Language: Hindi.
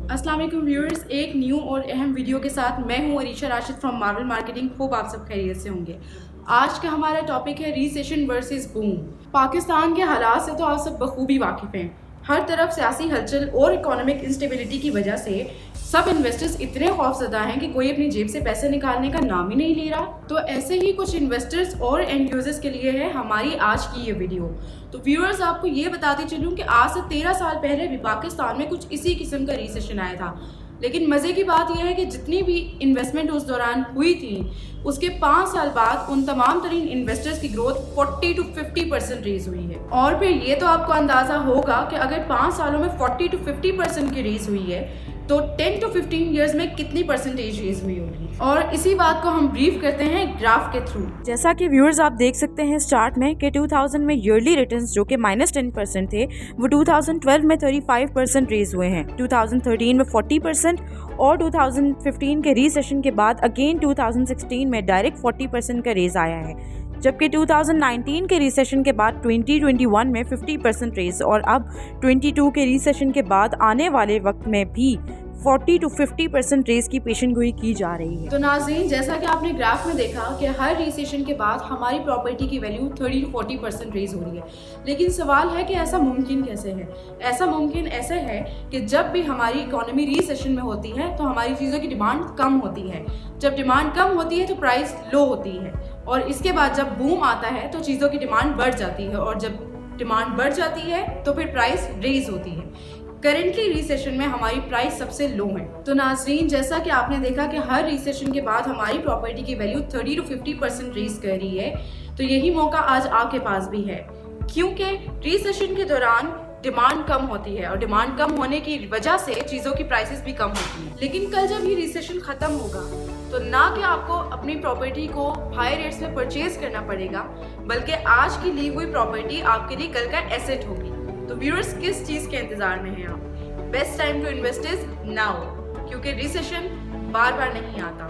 अस्सलाम वालेकुम व्यूअर्स, एक न्यू और अहम वीडियो के साथ मैं हूं Arisha Rashid from Marvel marketing. Hope आप सब खैरियत से होंगे। आज का हमारा टॉपिक है रीसेशन वर्सेस बूम। पाकिस्तान के हालात से तो आप सब बखूबी वाकिफ़ हैं। हर तरफ सियासी हलचल और इकोनॉमिक इंस्टेबिलिटी की वजह से सब इन्वेस्टर्स इतने खौफजदा हैं कि कोई अपनी जेब से पैसे निकालने का नाम ही नहीं ले रहा। तो ऐसे ही कुछ इन्वेस्टर्स और एंड यूजर्स के लिए है हमारी आज की ये वीडियो। तो व्यूअर्स, आपको ये बताते चलूँ कि आज से 13 साल पहले भी पाकिस्तान में कुछ इसी किस्म का रिसेशन आया था। लेकिन मज़े की बात यह है कि जितनी भी इन्वेस्टमेंट उस दौरान हुई थी, उसके 5 साल बाद उन तमाम तरीन इन्वेस्टर्स की ग्रोथ 40 to 50% रेज हुई है। और फिर ये तो आपको अंदाज़ा होगा कि अगर 5 सालों में 40 to 50% की रेज हुई है तो 10 to 15 ईयर्स में कितनी परसेंटेज रेज हुई होगी। और इसी बात को हम ब्रीफ करते हैं ग्राफ के थ्रू। जैसा कि व्यूअर्स आप देख सकते हैं इस चार्ट में कि 2000 में ईयरली रिटर्न्स जो कि -10% थे वो 2012 में 35% रेज हुए हैं, 2013 में 40% और 2015 के रीसेशन के बाद अगेन 2016 में डायरेक्ट 40% का रेज आया है, जबकि 2019 के रिसेशन के बाद 2021 में 50% रेज और अब 22 के रिसेशन के बाद आने वाले वक्त में भी 40 to 50% रेज की पेशेंगोई की जा रही है। तो नाज़रीन, जैसा कि आपने ग्राफ में देखा कि हर रिसेशन के बाद हमारी प्रॉपर्टी की वैल्यू 30 to 40% रेज हो रही है। लेकिन सवाल है कि ऐसा मुमकिन कैसे है? ऐसा मुमकिन ऐसे है कि जब भी हमारी इकोनॉमी रिसेशन में होती है तो हमारी चीज़ों की डिमांड कम होती है। जब डिमांड कम होती है तो प्राइस लो होती है, और इसके बाद जब बूम आता है तो चीज़ों की डिमांड बढ़ जाती है, और जब डिमांड बढ़ जाती है तो फिर प्राइस रेज होती है। करेंटली रिसेशन में हमारी प्राइस सबसे लो है। तो नाजरीन, जैसा कि आपने देखा कि हर रिसेशन के बाद हमारी प्रॉपर्टी की वैल्यू 30 to 50% रेज कर रही है, तो यही मौका आज आपके पास भी है, क्योंकि रिसेशन के दौरान डिमांड कम होती है और डिमांड कम होने की वजह से चीज़ों की प्राइसेस भी कम होती हैं। लेकिन कल जब ये रिसेशन ख़त्म होगा तो ना कि आपको अपनी प्रॉपर्टी को हाई रेट्स में परचेज करना पड़ेगा, बल्कि आज की ली हुई प्रॉपर्टी आपके लिए कल का एसेट होगी। तो व्यूअर्स, किस चीज़ के इंतज़ार में हैं आप? Best time to invest is now, क्योंकि रिसेशन बार बार नहीं आता।